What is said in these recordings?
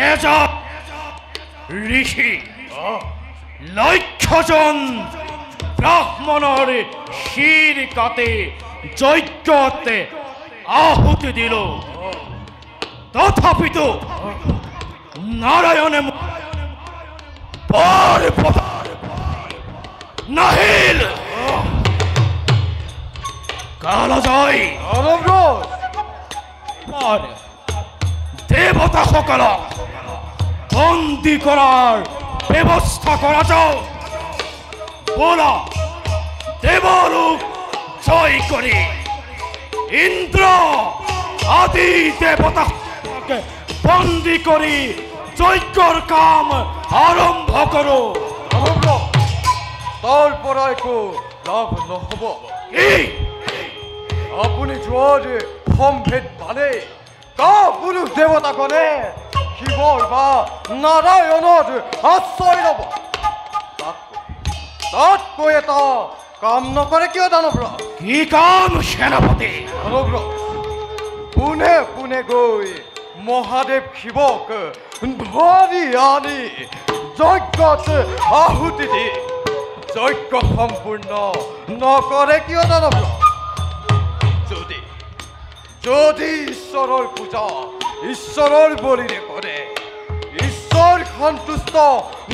এজন ঋষি লক্ষজন ব্ৰাহ্মণৰ শিৰ কাটি যজ্ঞতে আহুতি দিল তথাপিতো নারায়ণে নাহিল কালজয় দেবতাসকলক বন্দী করার ব্যবস্থা করা যাও বলা দেবলোক জয় করি ইন্দ্র আদি দেবতাকে বন্দী করি যজ্ঞর কাম আরম্ভ করো তারপর একো লাভ নহব আপুনি যোৱাৰে সম্ভেদ মানে কা পুৰুষ দেৱতাকনে শিৱৰ বা নাৰায়ণৰ আশ্ৰয় ল'ব তাতকৈ এটা কাম নকৰে কিয় দানৱৰাজ কি কাম সেনাপতি দানৱৰাজ পোনে পোনে গৈ মহাদেৱ শিৱক ধৰি আনি যজ্ঞত আহুতি দি যজ্ঞ সম্পূৰ্ণ নকৰে কিয় দানৱৰাজ যদি ঈশ্বৰৰ পূজা ঈশ্বৰৰ বলিৰে কৰে ঈশ্বৰ সন্তুষ্ট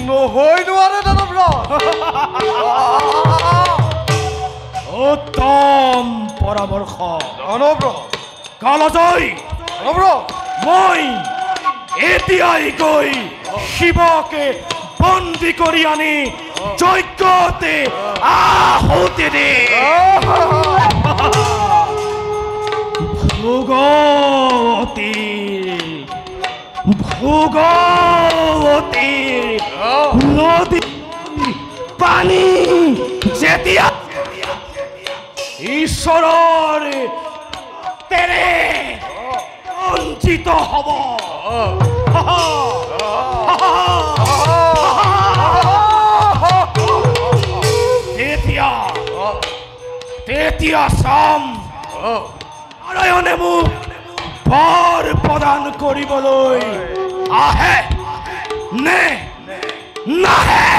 নহৈ নোৱাৰে দানৱৰাজ উত্তম পৰামৰ্শ দানৱৰাজ কালজয় দানৱৰাজ মই এতিয়াই গৈ শিৱকে বন্দী কৰি আনি যজ্ঞতে আহুতি দি ভোগৱতী নদী পানী যেতিয়া ঈশ্বৰৰ তেৰে বঞ্চিত হ'ব তেতিয়া চাম নাৰায়ণে মোক বৰ প্ৰদান কৰিবলৈ আহে নে নাহে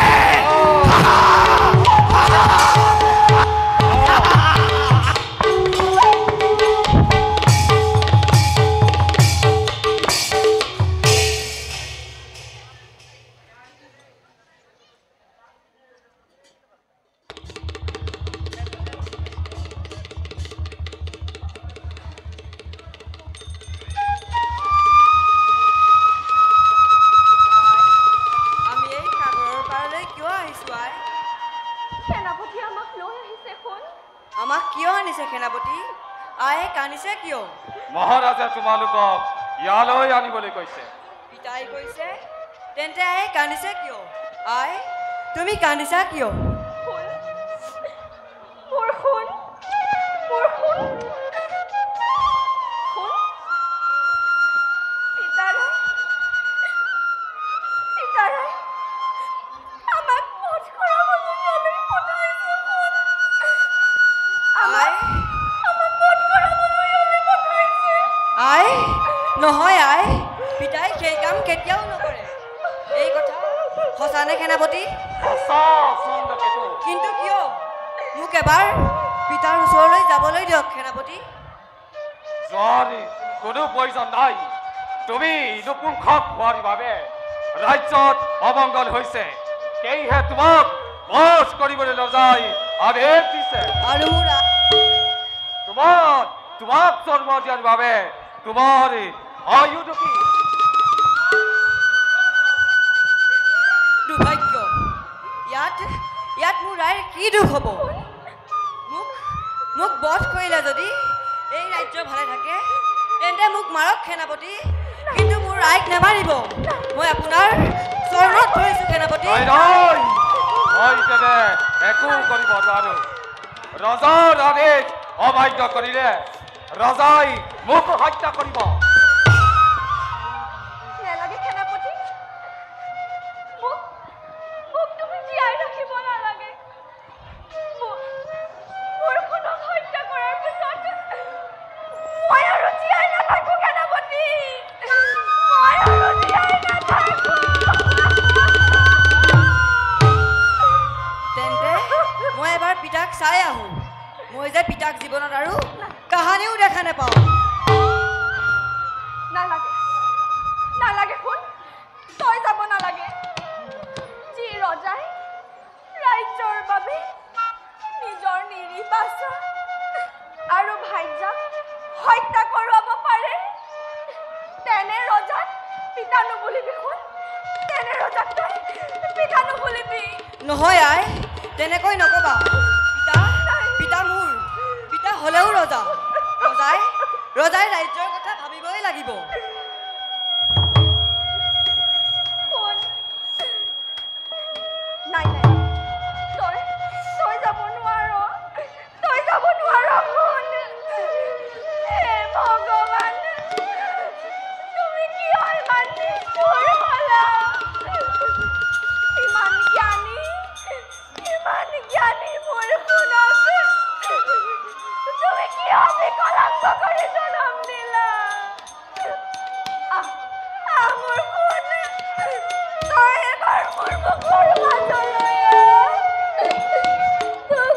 মহাৰাজে তোমালোকক ইয়ালৈ আনিবলৈ কৈছে পিতাই কৈছে তেন্তে আই কান্দিছে কিয় আই তুমি কান্দিছা কিয় নহয় আই পিতাই সেই কাম কেতিয়াও নকৰে এই কথা সঁচানে সেনাপতি কিন্তু কিয় মোক এবাৰ পিতাৰ ওচৰলৈ যাবলৈ দিয়ক সেনাপতি কোনো প্ৰয়োজন নাই তুমি নপুংসক হোৱাৰ বাবে ৰাজ্যত অমংগল হৈছে সেয়েহে তোমাক বধ কৰিবলৈ নাযায় আদেশ দিছে আৰু তোমাক জন্ম দিয়াৰ বাবে তোমাৰ আয়ুধ কি দুৰ্ভাগ্য ইয়াত মোৰ ৰাইৰ কি দুখ হ'ব মোক বধ কৰিলে যদি এই ৰাজ্য ভালে থাকে তেন্তে মোক মাৰক সেনাপতি কিন্তু মোৰ ৰাইক নামাৰিব মই আপোনাৰ চৰণত ধৰিছোঁ সেনাপতি মই তেনে একো কৰিব নোৱাৰো ৰজাৰ আদেশ অমান্য কৰিলে ৰজাই মোক হত্যা কৰিব I নুবুলিবি শুন তেনে ৰজাক তই পিতা নুবুলিবি নহয় আই তেনেকৈ নকবা পিতা পিতা মোৰ পিতা হ'লেও ৰজা ৰজাই ৰাজ্যৰ কথা ভাবিবই লাগিব শুন নাই তই যাব নোৱাৰ শুন হে ভগৱান তুমি কিয় ইমান নিষ্ঠুৰ হ'লা ইমান জ্ঞানী মোৰ শুনক তুমি কিয় বিকলাংগ কৰি জনম দিলা মোৰ শুন তই এবাৰ মোৰ মুখৰ মাজলৈ তোক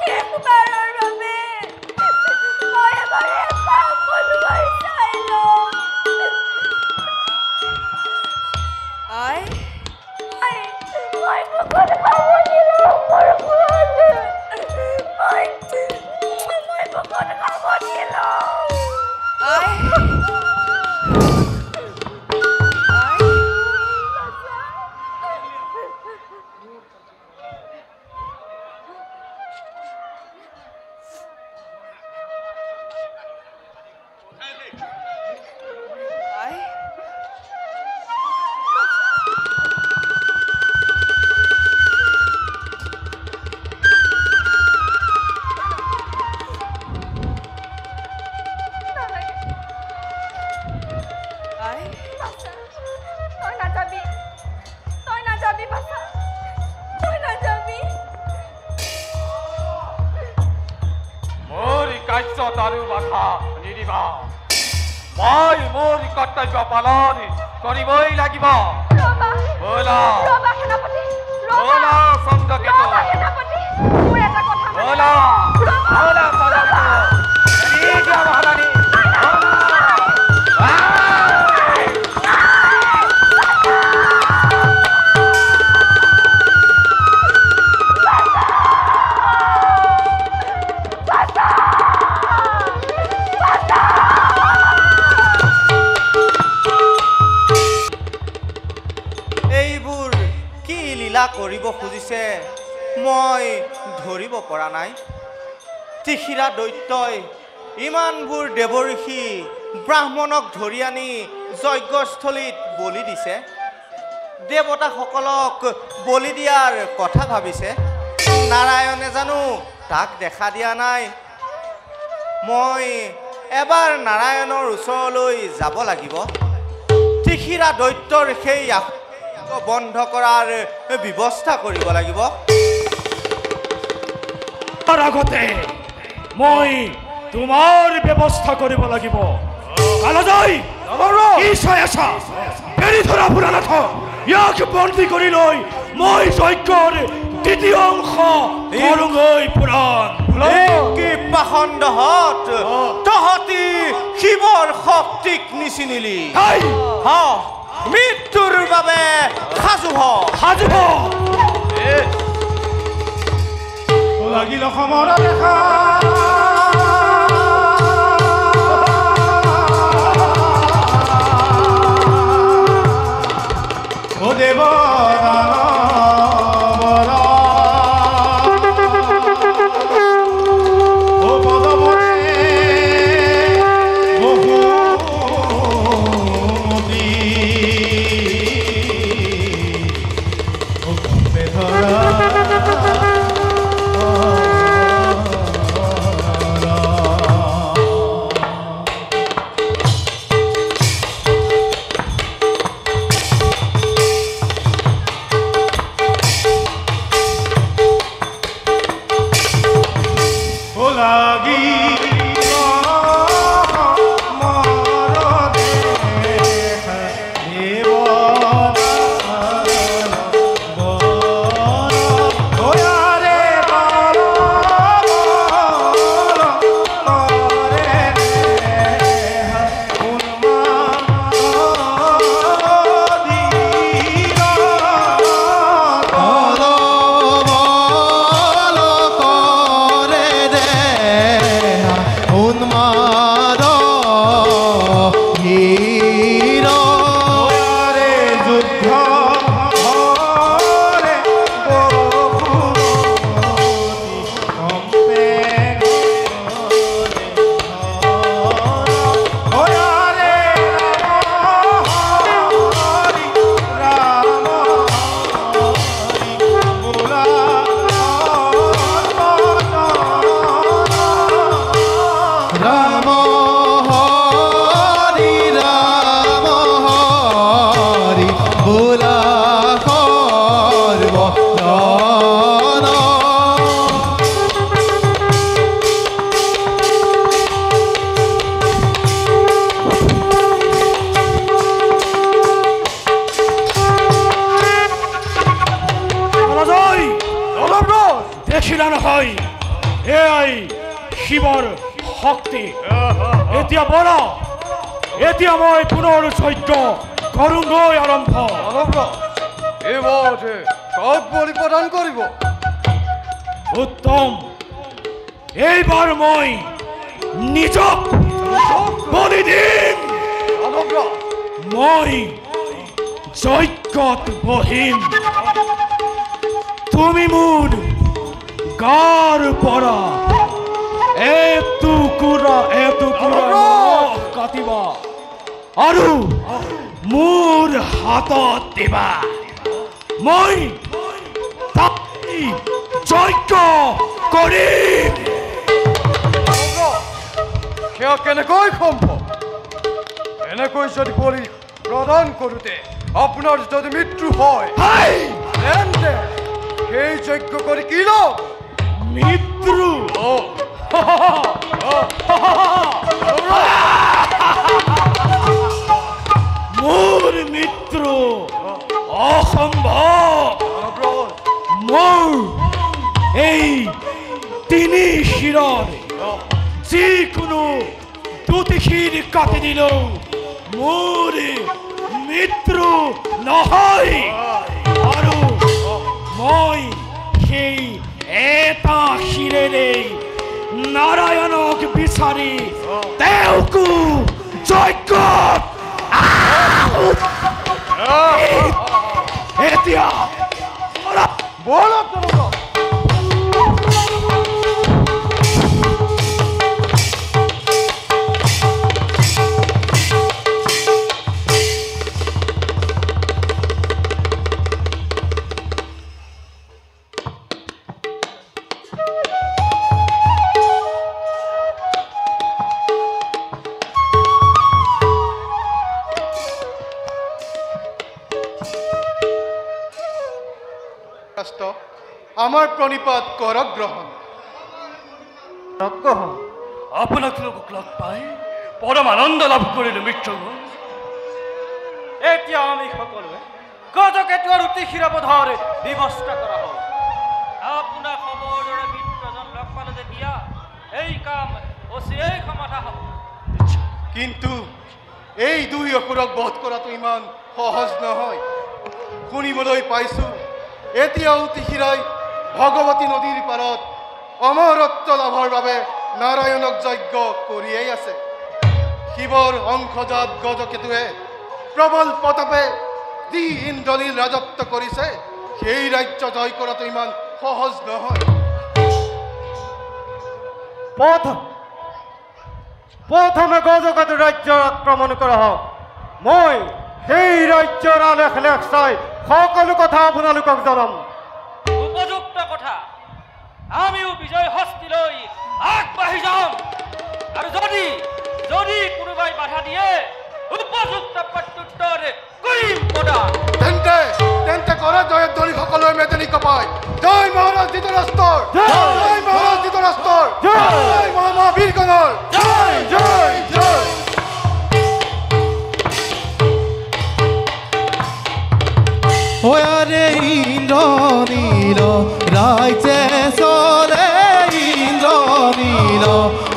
শেষবাৰৰ বাবে মই এবাৰ এপাক পলুৱাই চাই লওঁ আই মই মুখত খাব দিলোঁ মোৰ শুন মই মুখত খাব দিলোঁ আই তাৰু বাধা নিদিবা মই মোৰ কৰ্তব্য পালন কৰিবই লাগিব বলা চন্দ্ৰকেতু বলা মহাৰাণী কৰিব খুজিছে মই ধৰিব পৰা নাই তিখিৰা দৈত্যই ইমানবোৰ দেৱঋষি ব্ৰাহ্মণক ধৰি আনি যজ্ঞস্থলীত বলি দিছে দেৱতাসকলক বলি দিয়াৰ কথা ভাবিছে নাৰায়ণে জানো তাক দেখা দিয়া নাই মই এবাৰ নাৰায়ণৰ ওচৰলৈ যাব লাগিব তিখিৰা দৈত্যৰ সেই বন্ধ কৰাৰ ব্যৱস্থা কৰিব লাগিব তাৰ আগতে মই তোমাৰ ব্যৱস্থা কৰিব লাগিব কালজয় কি চাই আছা বেৰি ধৰা পুৰানাথ ইয়াক বন্দী কৰি লৈ মই যজ্ঞৰ দ্বিতীয় অংশ কৰোগৈ পুৰাণ কি পাখণ্ডহত তহঁতি শিৱৰ শক্তিক নিচিনিলি মৃত্যুৰ বাবে সাজু লাগিল অসমৰ দেখা ও দেৱ নহয় এয়াই শিৱৰ শক্তি এতিয়া বৰা এতিয়া মই পুনৰ যজ্ঞ কৰোঁগৈ আৰম্ভ এইবাৰ সব বলি প্ৰদান কৰিব উত্তম এইবাৰ মই নিজক বলি দিম মই যজ্ঞত বহিম তুমি মোৰ গাৰ পৰা এটুকুৰা নখ কাটিবা আৰু মোৰ হাতত দিবা মই তাই যজ্ঞ কৰিম সেয়া কেনেকৈ সম্ভৱ এনেকৈ যদি বলি প্ৰদান কৰোঁতে আপোনাৰ যদি মৃত্যু হয় হাই তেন্তে সেই যজ্ঞ কৰি কি লাভ মৃত্যু মোৰ মৃত্যু অসম্ভৱ মোৰ এই তিনি শিৰৰ যিকোনো দুটি শিৰ কাটি দিলেও মোৰ মৃত্যু নহয় আৰু মই সেই এটা শিৰেৰে নাৰায়ণক বিচাৰি তেওঁকো যজ্ঞত এতিয়া বল আমাৰ প্ৰণিপাত কৰক গ্ৰহণ আপোনাক লগ পাই পৰম আনন্দ লাভ কৰিলো মিত্ৰগণ এতিয়া আমি সকলোৱে গজকেটুৱাৰ অতি শিৰবধৰ ব্যৱস্থা কৰা হওক আপোনাৰ খবৰ দৰে মিত্ৰজন লগ পালে যেতিয়া এই কাম অচিৰেই সমাধা হ'ব কিন্তু এই দুই অসুৰক বধ কৰাটো ইমান সহজ নহয় শুনিবলৈ পাইছো এতিয়া অতি শিৰাই ভগৱতী নদীৰ পাৰত অমৰত্ব লাভৰ বাবে নাৰায়ণক যজ্ঞ কৰিয়েই আছে শিৱৰ অংশজাত গজকেতুৱে প্ৰবল প্ৰতাপে যি ইন্দ্ৰনীল ৰাজত্ব কৰিছে সেই ৰাজ্য জয় কৰাটো ইমান সহজ নহয় প্ৰথমে গজকেতু ৰাজ্যৰ আক্ৰমণ কৰা হওক মই সেই ৰাজ্যৰ আলেখ লেখ চাই সকলো কথা আপোনালোকক জনাম উপযুক্ত কথা আমিও বিজয় হস্তি লৈ আগবাঢ়ি যাম আৰু যদি কোনোবাই বাধা দিয়ে উপযুক্ত প্ৰত্যুত্তৰ কৰিম প্ৰদান তেন্তে কৰা জয়ধ্বনি সকলোৱে মেদিনী কপাই জয় মহাৰাজ ধৃতৰাষ্ট্ৰৰ জয় মহাৰাজ ধৃতৰাষ্ট্ৰৰ জয় মহাবীৰগণৰ জয় জয় জয় ওয়ারে ইন্দ্রনীল রাইজে চলে ইন্দ্রনীল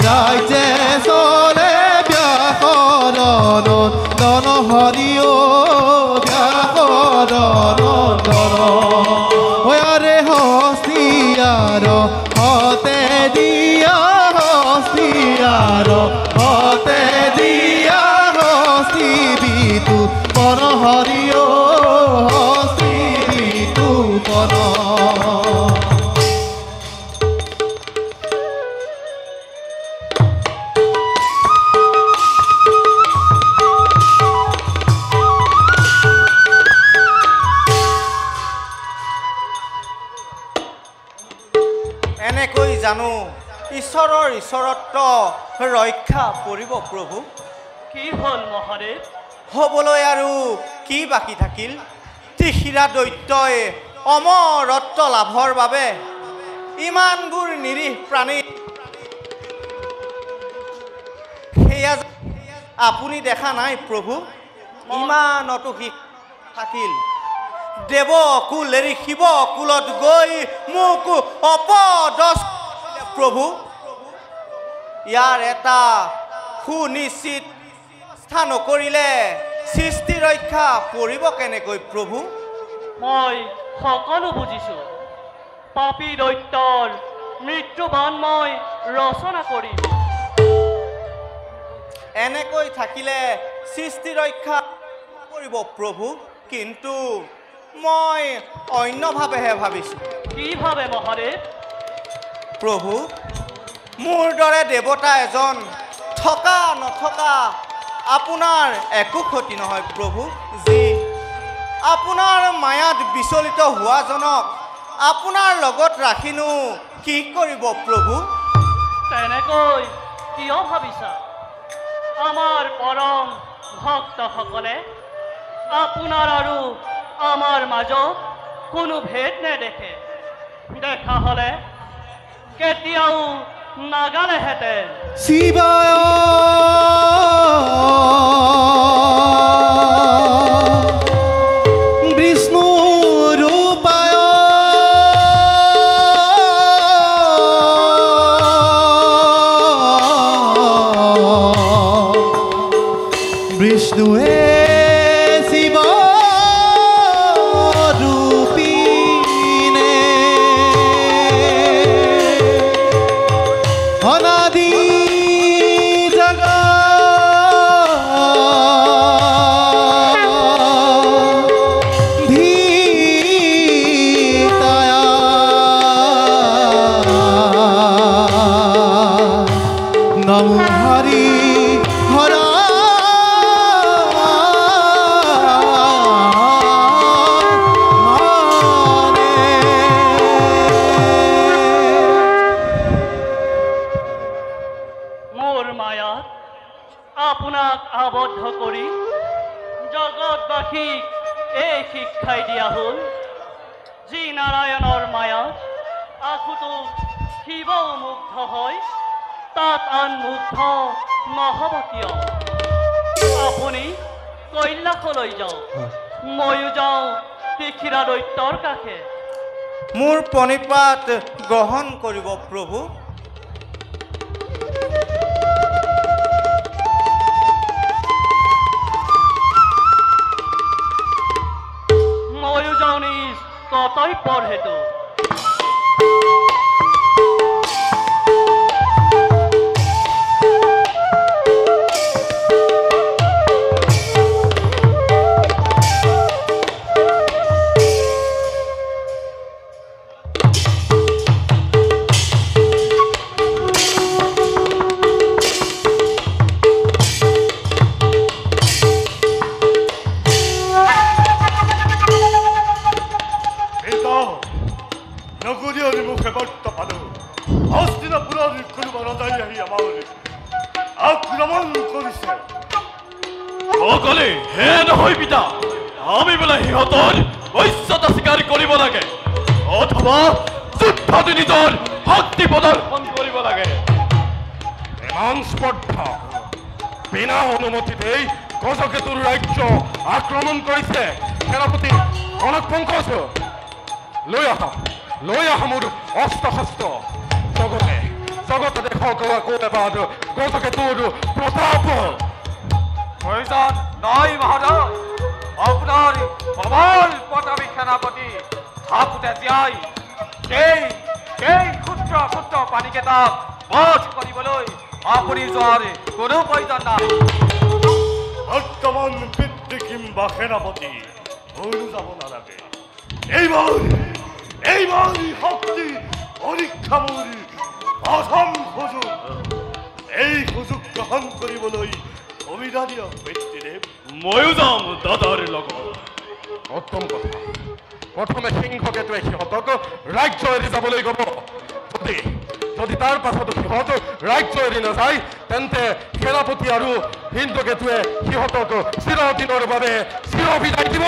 রাইজে চলে ব্যাকরণ দন হরিও ব্যাকরণ ওয়ারে হস্তিয়ার হতে দিয়া হস্তিয়ার হতে দিয়া হস্তি বিতু পর হরিও এনেকৈ জানো ঈশ্বৰৰ ঈশ্বৰত্ব ৰক্ষা পৰিব প্ৰভু কি হ'ল মহাদেৱ হ'বলৈ আৰু কি বাকী থাকিল ত্ৰিশিৰা দৈত্যই অমৰত্ব লাভৰ বাবে ইমানবোৰ নিৰীহ প্ৰাণী সেয়া আপুনি দেখা নাই প্ৰভু ইমান অতুষি থাকিল দেৱ কুল এৰি শিৱ কুলত গৈ মোক অপদস্থ প্ৰভু ইয়াৰ এটা সুনিশ্চিত স্থান কৰিলে সৃষ্টি ৰক্ষা পৰিব কেনেকৈ প্ৰভু মই সকলো বুজিছো পাপী দৈত্যৰ মৃত্যুবান মই ৰচনা কৰিম এনেকৈ থাকিলে সৃষ্টি ৰক্ষা কৰিব প্ৰভু কিন্তু মই অন্যভাৱেহে ভাবিছোঁ কি ভাবে মহাদেৱ প্ৰভু মোৰ দৰে দেৱতা এজন থকা নথকা আপোনাৰ একো ক্ষতি নহয় প্ৰভু যি আপোনাৰ মায়াত বিচলিত হোৱাজনক আপোনাৰ লগত ৰাখিনো কি কৰিব প্ৰভু তেনেকৈ কিয় ভাবিছা আমাৰ পৰম ভক্তসকলে আপোনাৰ আৰু আমাৰ মাজত কোনো ভেদ নেদেখে দেখা হ'লে কেতিয়াও নাগালেহেঁতেন শিৱায় বিষ্ণু ৰূপায় বিষ্ণুৱে শিৱ ৰূপিনে অনাদি নমো হৰি হৰা মোৰ মায়াত আপোনাক আবদ্ধ কৰি জগতবাসীক এই শিক্ষাই দিয়া হ'ল যি নাৰায়ণৰ মায়াত আখুতো শিৱও মুগ্ধ হয় তাত আন মুগ্ধ নহ'ব কিয় আপুনি কৈলাসলৈ যাওক ময়ো যাওঁ তীখিৰা দৈত্যৰ কাষে মোৰ প্ৰণিপাত গ্ৰহণ কৰিব প্ৰভু ময়ো যাওঁ নিজ কৰ্তব্যৰ হেতু নগৰীয়ৰ মুখে বৰ্ত পালো হস্তিনাপুৰেৰ কোনোবা ৰজাই আহি আমাৰ আক্ৰমণ কৰিছে সকলে হে নহয় পিতা আমি বোলে সিহঁতৰ ঐশ্যতা স্বীকাৰ কৰিব লাগে অথবা যুদ্ধত নিজৰ শক্তি প্ৰদৰ্শন কৰিব লাগে এমন স্পৰ্ধা বিনা অনুমতিতেই গজকেতুৰ ৰাজ্য আক্ৰমণ কৰিছে সেনাপতি কনক পংকজ লৈ আহা মোৰ অস্ত্ৰ শস্ত্ৰ জগতে দেখক এবাৰ গজকেতুৰ প্ৰতাপ প্ৰয়োজন নয় মহাৰাজ আপনাৰ প্ৰবল পটাবী সেনাপতি থাকুতে যাই সেই ক্ষুদ্ৰ ক্ষুদ্ৰ পানিকেইটাক বধ কৰিবলৈ আপুনি যোৱাৰ কোনো প্ৰয়োজন নাই বৰ্তমান পিতৃ কিংবা সেনাপতি ভুল যাব নালাগে এইবাৰ শক্তি পৰীক্ষা মোৰ প্ৰথম সুযোগ এই সুযোগ গ্ৰহণ কৰিবলৈ সুবিধা দিয়ক পিতৃদেৱ ময়ো যাম দাদাৰ লগত উত্তম কথা প্ৰথমে সিংহকেতুৱে সিহঁতক ৰাজ্য এৰি যাবলৈ ক'ব যদি তাৰ পাছতো সিহঁত ৰাজ্য এৰি নাযায় তেন্তে সেনাপতি আৰু হিন্দুকেতুৱে সিহঁতক চিৰদিনৰ বাবে চিৰবিদায় দিব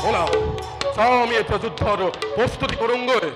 ব'লা চাওঁ আমি এতিয়া যুদ্ধৰ প্ৰস্তুতি কৰোঁগৈ